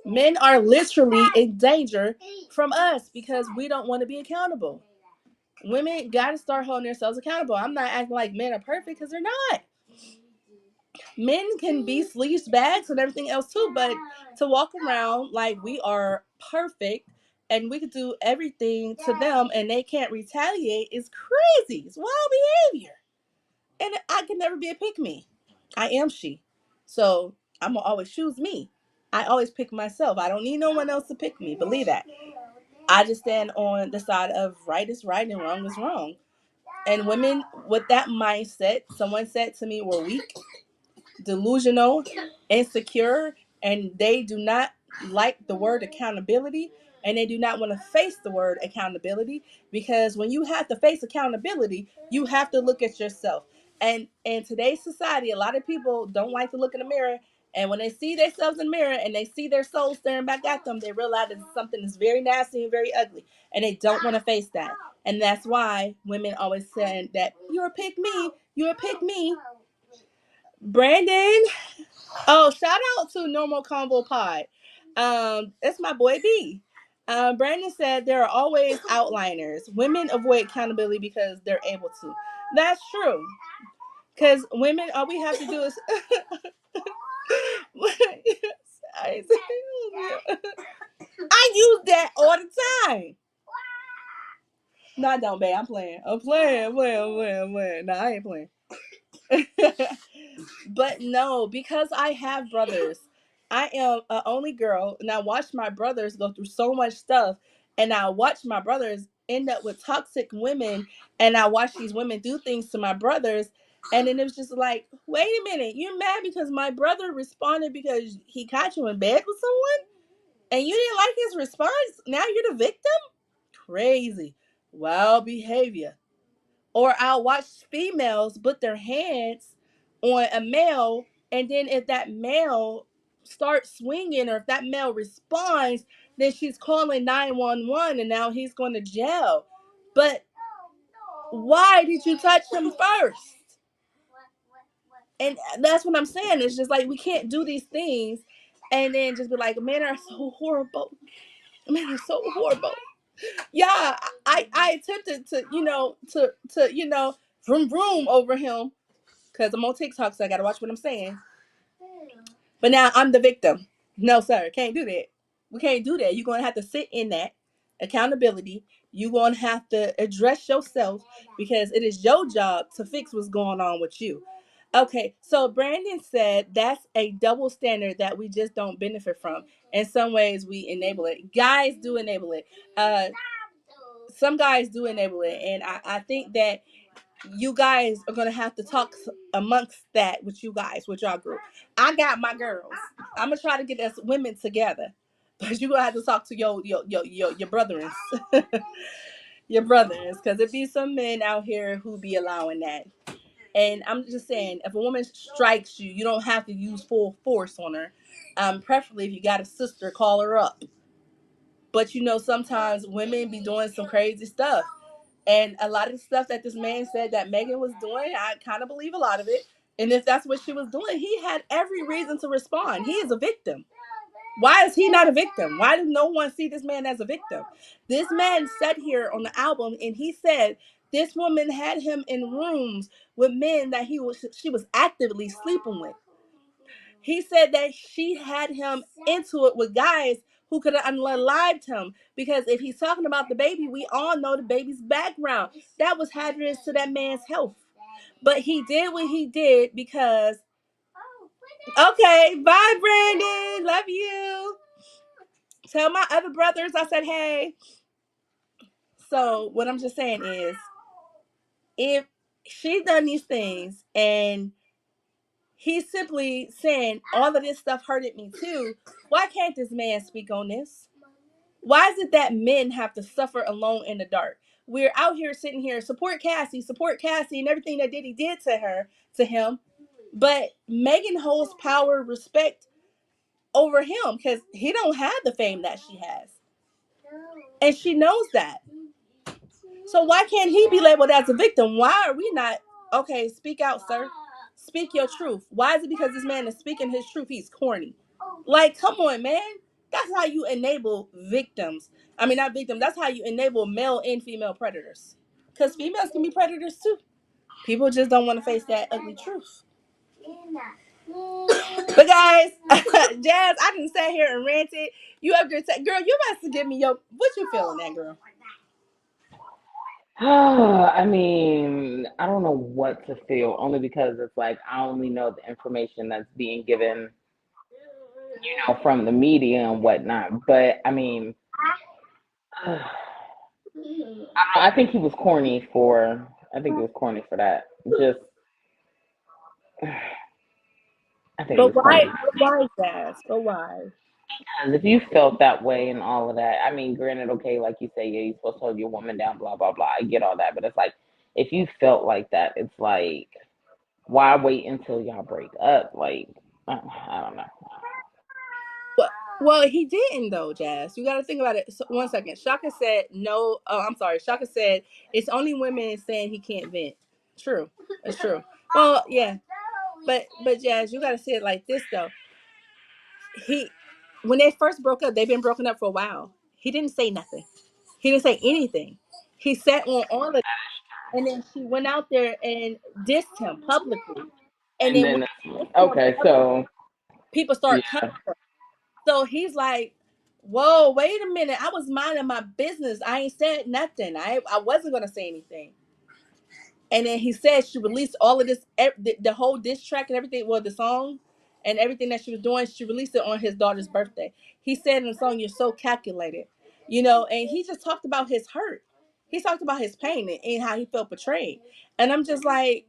Men are literally in danger from us because we don't want to be accountable. Women got to start holding themselves accountable. I'm not acting like men are perfect because they're not. Men can be sleaze bags and everything else too, but to walk around like we are perfect and we could do everything to them and they can't retaliate is crazy. It's wild behavior. And I can never be a pick me. I am she. So I'm gonna always choose me. I always pick myself. I don't need no one else to pick me. Believe that. I just stand on the side of right is right and wrong is wrong. And women with that mindset, someone said to me, were weak, delusional, insecure, and they do not like the word accountability, and they do not want to face the word accountability, because when you have to face accountability, you have to look at yourself. And in today's society, a lot of people don't like to look in the mirror, and when they see themselves in the mirror and they see their soul staring back at them, they realize that something is very nasty and very ugly, and they don't want to face that. And that's why women always say that you're a pick me, you're a pick me. Brandon, oh, shout out to Normal Convo Pod. It's my boy B. Brandon said there are always outliners. Women avoid accountability because they're able to. That's true. Because women, all we have to do is. I use that all the time. No, I don't, babe. I'm playing. I'm playing. No, I ain't playing. But no, because I have brothers. I am an only girl, and I watch my brothers go through so much stuff, and I watch my brothers end up with toxic women, and I watch these women do things to my brothers, and then it was just like, wait a minute, you're mad because my brother responded because he caught you in bed with someone, and you didn't like his response? Now you're the victim? Crazy. Wild behavior. Or I'll watch females put their hands on a male, and then if that male starts swinging or if that male responds, then she's calling 911 and now he's going to jail. But why did you touch him first? And that's what I'm saying. It's just like we can't do these things and then just be like, men are so horrible. Men are so horrible. Yeah, I attempted to, vroom vroom over him because I'm on TikTok, so I gotta watch what I'm saying. But now I'm the victim. No, sir, can't do that. We can't do that. You're gonna have to sit in that accountability. You're gonna have to address yourself because it is your job to fix what's going on with you. Okay, so Brandon said that's a double standard that we just don't benefit from. In some ways, we enable it. Guys do enable it. Some guys do enable it, and I think that you guys are gonna have to talk amongst that with you guys, with y'all group. I got my girls. I'm gonna try to get us women together, but you gonna have to talk to your brothers, your brothers, because there be some men out here who be allowing that. And I'm just saying, if a woman strikes you, you don't have to use full force on her. Preferably if you got a sister, call her up. But sometimes women be doing some crazy stuff. And a lot of the stuff that this man said that Megan was doing, I kind of believe a lot of it. And if that's what she was doing, he had every reason to respond. He is a victim. Why is he not a victim? Why does no one see this man as a victim? This man sat here on the album and he said this woman had him in rooms with men that she was actively sleeping with. He said that she had him into it with guys who could have unalived him. Because if he's talking about the baby, we all know the baby's background. That was hazardous to that man's health. But he did what he did because... Okay, bye, Brandon. Love you. Tell my other brothers I said hey. So what I'm just saying is, if she's done these things and he's simply saying all of this stuff hurted me too, why can't this man speak on this? Why is it that men have to suffer alone in the dark? We're out here sitting here, support Cassie, and everything that Diddy did to him. But Megan holds power, respect over him because he don't have the fame that she has. And she knows that. So why can't he be labeled as a victim? Why are we not? Okay, speak out, sir. Speak your truth. Why is it because this man is speaking his truth? He's corny. Like, come on, man. That's how you enable victims. I mean, not victims. That's how you enable male and female predators. Because females can be predators too. People just don't want to face that ugly truth. But guys, Jazz, I didn't sit here and ranted. You up there, girl? You about to give me your what you feeling, that girl?
I mean, I don't know what to feel, only because it's like I only know the information that's being given, from the media and whatnot. But I mean, I think he was corny for. I think he was corny for that. Just, I think he
But
was corny.
why? But why, Jazz? But why?
Because if you felt that way and all of that, I mean, granted, okay, like you say, yeah, you're supposed to hold your woman down, blah blah blah. I get all that, but it's like if you felt like that, it's like why wait until y'all break up? Like, I don't know.
Well, he didn't though, Jazz. You got to think about it. So, 1 second. Shaka said no. Oh, I'm sorry. Shaka said it's only women saying he can't vent. True. It's true. Well, yeah. But Jazz, you got to see it like this though. He when they first broke up, they've been broken up for a while. He didn't say nothing. He didn't say anything. He sat on all of it, and then she went out there and dissed him publicly. And
And
then when
then,
she dissed him
okay,
publicly,
so
people start coming.
yeah,
So he's like, "Whoa, wait a minute! I was minding my business. I ain't said nothing. I wasn't gonna say anything." And then he said she released all of this, the whole diss track and everything, well, the song and everything that she was doing. She released it on his daughter's birthday. He said in the song, "You're so calculated," and he just talked about his hurt. He talked about his pain and how he felt betrayed. And I'm just like,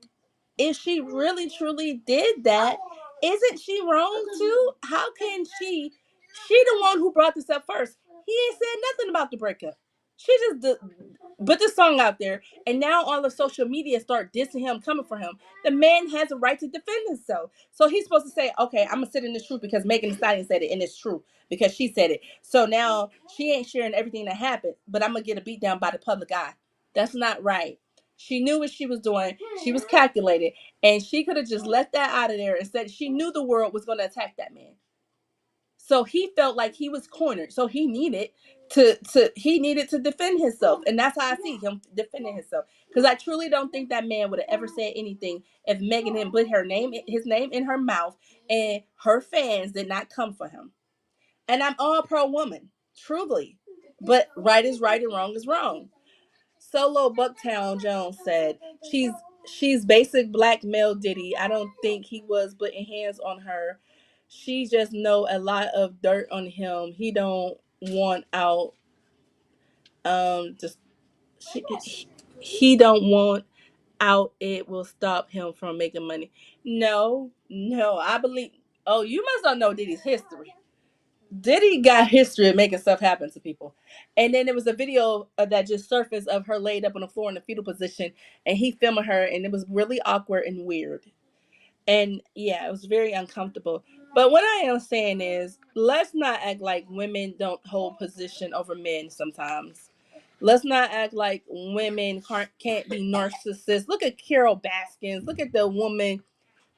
if she really truly did that, isn't she wrong too? How can she the one who brought this up first? He ain't said nothing about the breakup. She just put the song out there, and now all of social media start dissing him, coming for him. The man has a right to defend himself. So he's supposed to say, okay, I'm gonna sit in this truth because Megan Thee Stallion said it, and it's true because she said it. So now she ain't sharing everything that happened, but I'm gonna get a beat down by the public eye. That's not right. She knew what she was doing. She was calculated, and she could have just left that out of there and said she knew the world was going to attack that man. So he felt like he was cornered. So he needed to defend himself, and that's how I see him defending himself. Because I truly don't think that man would have ever said anything if Megan didn't put his name in her mouth, and her fans did not come for him. And I'm all pro woman, truly, but right is right and wrong is wrong. Solo Bucktown Jones said she's basic black male Diddy. I don't think he was putting hands on her. She just know a lot of dirt on him. He don't want out. Just he don't want out. It will stop him from making money. No, no. I believe. Oh, you must not know Diddy's history. Diddy got history of making stuff happen to people. And then there was a video that just surfaced of her laid up on the floor in a fetal position, and he filming her, and it was really awkward and weird. And yeah, it was very uncomfortable. But what I am saying is, let's not act like women don't hold position over men sometimes. Let's not act like women can't be narcissists. Look at Carol Baskins. Look at the woman,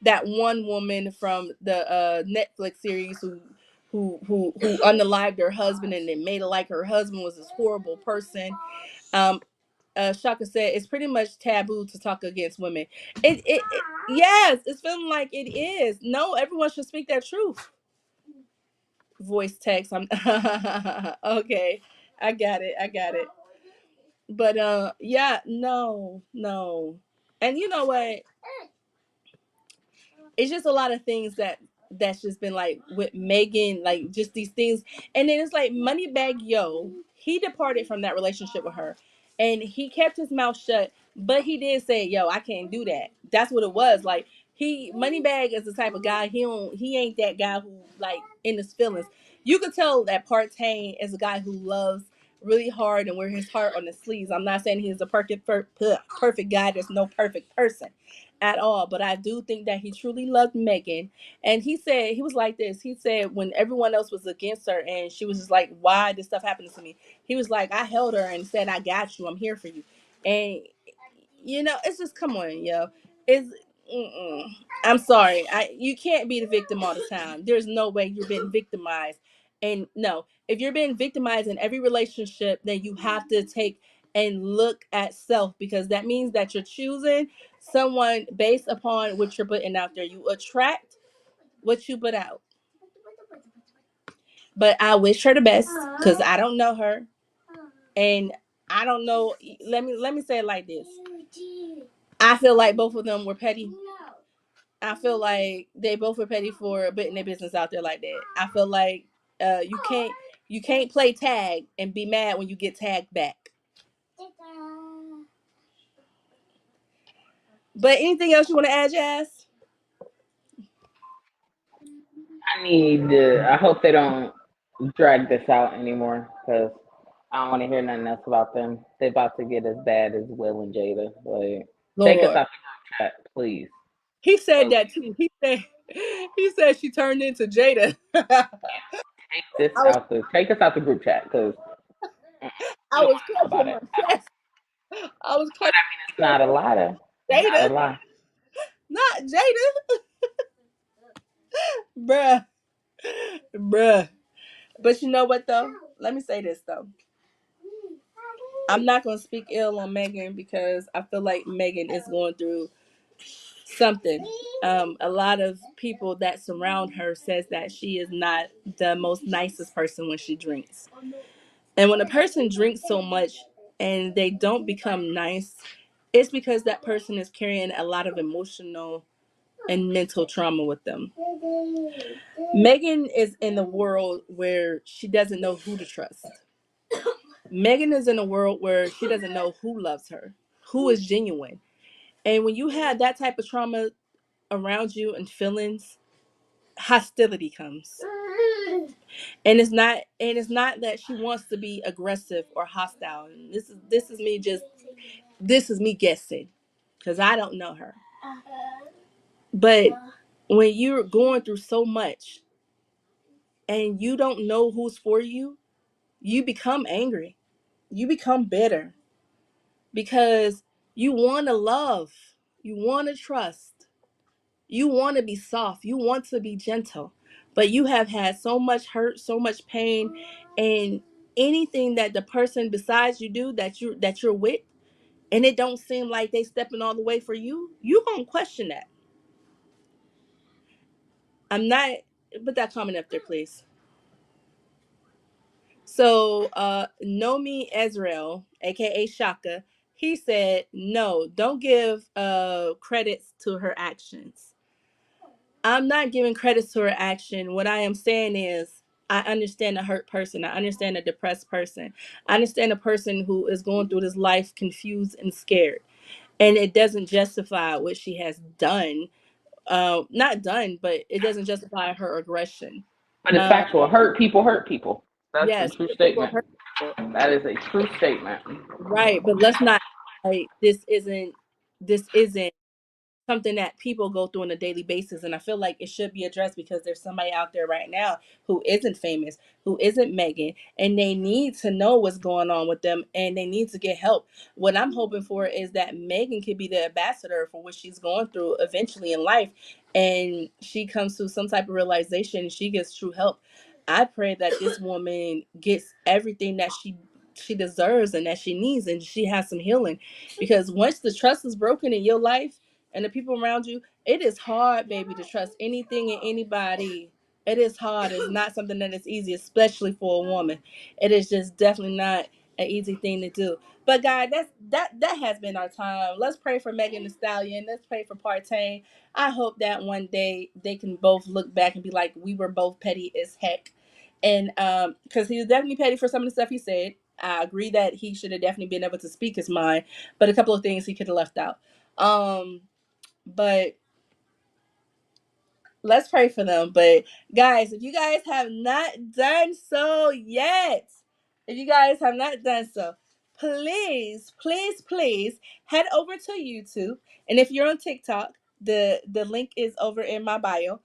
that one woman from the Netflix series who unalived her husband and then made it like her husband was this horrible person. Um, Shaka said it's pretty much taboo to talk against women. It yes, it's feeling like it is. No, everyone should speak their truth. Voice text. I'm okay. I got it. I got it. But yeah, no, no. And you know what? It's just a lot of things that's just been like with Megan, like just these things. And then it's like Moneybag Yo, he departed from that relationship with her, and he kept his mouth shut, but he did say, "Yo, I can't do that." That's what it was. Like Moneybag is the type of guy, he ain't that guy who like in his feelings. You could tell that Partain is a guy who loves really hard and wear his heart on his sleeves. I'm not saying he's a perfect guy. There's no perfect person at all, but I do think that he truly loved Megan. And he said, he was like this, he said when everyone else was against her and she was just like, why this stuff happened to me, he was like, I held her and said, I got you, I'm here for you. And it's just, come on, yo. It's I'm sorry, you can't be the victim all the time. There's no way you're being victimized And no, if you're being victimized in every relationship, then you have to take and look at self, because that means that you're choosing someone based upon what you're putting out there. You attract what you put out. But I wish her the best because I don't know her, and I don't know. Let me say it like this. I feel like both of them were petty. I feel like they both were petty for putting their business out there like that. I feel like you can't play tag and be mad when you get tagged back. But anything else you want to add, Jazz?
I hope they don't drag this out anymore because I don't want to hear nothing else about them. They about to get as bad as Will and Jada. Like, take us
Lord,
out the group chat, please.
he said
'Cause
that too. He said she turned into Jada.
take us out the group chat because we
I
don't
was
want to know about
clutching
it
my
at all.
chest. I was
But
clutching
I mean, it's
my chest.
not a lie. Though. Not a
Jada,
lie.
not Jada, bruh, bruh. But you know what though? Let me say this though. I'm not gonna speak ill on Megan because I feel like Megan is going through something. A lot of people that surround her says that she is not the most nicest person when she drinks. And when a person drinks so much and they don't become nice, it's because that person is carrying a lot of emotional and mental trauma with them. Megan is in a world where she doesn't know who to trust. Megan is in a world where she doesn't know who loves her, who is genuine. And when you have that type of trauma around you and feelings, hostility comes. And it's not that she wants to be aggressive or hostile. And this is me guessing because I don't know her. But when you're going through so much and you don't know who's for you, you become angry. You become bitter because you want to love, you want to trust, you want to be soft, you want to be gentle, but you have had so much hurt, so much pain, and anything that the person besides you do that you're with, and it don't seem like they stepping all the way for you, you gonna question that. I'm not. Put that comment up there, please. So, Nomi Ezreal, aka Shaka, he said, "No, don't give credits to her actions." I'm not giving credits to her action. What I am saying is, I understand a hurt person. I understand a depressed person. I understand a person who is going through this life confused and scared. And it doesn't justify what she has done. Not done, but it doesn't justify her aggression.
But it's
Uh,
factual. Hurt people hurt people. That's a
yes,
true
hurt people
statement.
hurt people.
That is a true statement.
Right, but let's not like this isn't something that people go through on a daily basis, and I feel like it should be addressed because there's somebody out there right now who isn't famous, who isn't Megan, and they need to know what's going on with them and they need to get help. What I'm hoping for is that Megan could be the ambassador for what she's going through eventually in life, and she comes to some type of realization and she gets true help. I pray that this woman gets everything that she deserves and that she needs, and she has some healing, because once the trust is broken in your life and the people around you, it is hard, baby, to trust anything and anybody. It is hard. It's not something that is easy, especially for a woman. It is just definitely not an easy thing to do. But God, that has been our time. Let's pray for Megan Thee Stallion. Let's pray for Partain. I hope that one day they can both look back and be like, we were both petty as heck. And because he was definitely petty for some of the stuff he said. I agree that he should have definitely been able to speak his mind, but a couple of things he could have left out. But let's pray for them. But guys, if you guys have not done so yet, if you guys have not done so, please, please, please head over to YouTube. And if you're on TikTok, the link is over in my bio.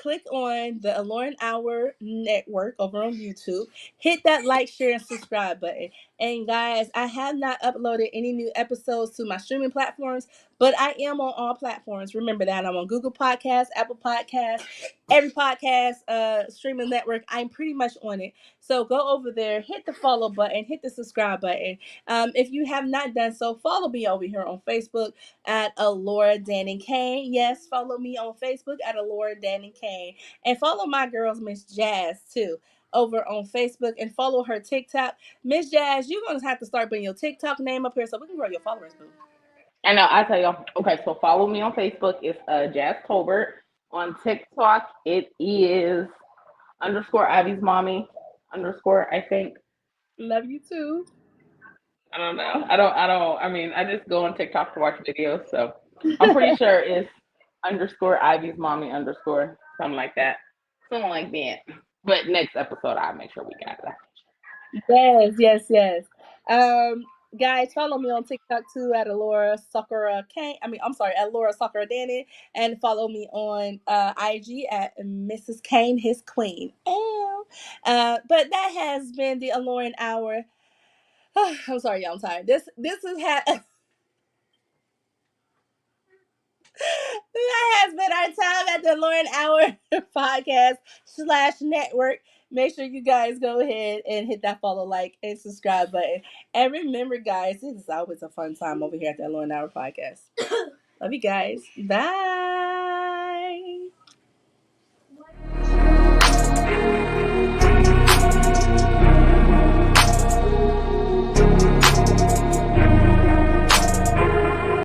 Click on the Alluring Hour Network over on YouTube. Hit that like, share, and subscribe button. And guys, I have not uploaded any new episodes to my streaming platforms, But I am on all platforms. Remember that. I'm on Google Podcasts, Apple Podcasts, every podcast streaming network. I'm pretty much on it. So go over there, hit the follow button, hit the subscribe button. If you have not done so, follow me over here on Facebook at Alora Danny Kane. Yes, follow me on Facebook at Alora Danny Kane. And follow my girls, Miss Jazz, too, over on Facebook, and follow her TikTok. Miss Jazz, you're gonna have to start putting your TikTok name up here so we can grow your followers, boo.
I know. I tell you. Okay, so follow me on Facebook. It's Jazz Tolbert. On TikTok, it is underscore Ivy's mommy underscore. I think.
Love you too.
I don't know. I mean, I just go on TikTok to watch videos. So I'm pretty sure it's underscore Ivy's mommy underscore something like that. Something like that. But next episode, I'll make sure we got that.
Yes. Guys, follow me on TikTok too at Alora Sakura Kane. At Laura Sakura Danny, and follow me on IG at Mrs. Kane, his queen. Ew. But that has been the Alluring Hour. I'm sorry, y'all. I'm tired. This is that has been our time at the Lauren Hour podcast / network. Make sure you guys go ahead and hit that follow, like, and subscribe button. And remember, guys, this is always a fun time over here at the Lauren Hour podcast. Love you guys. Bye.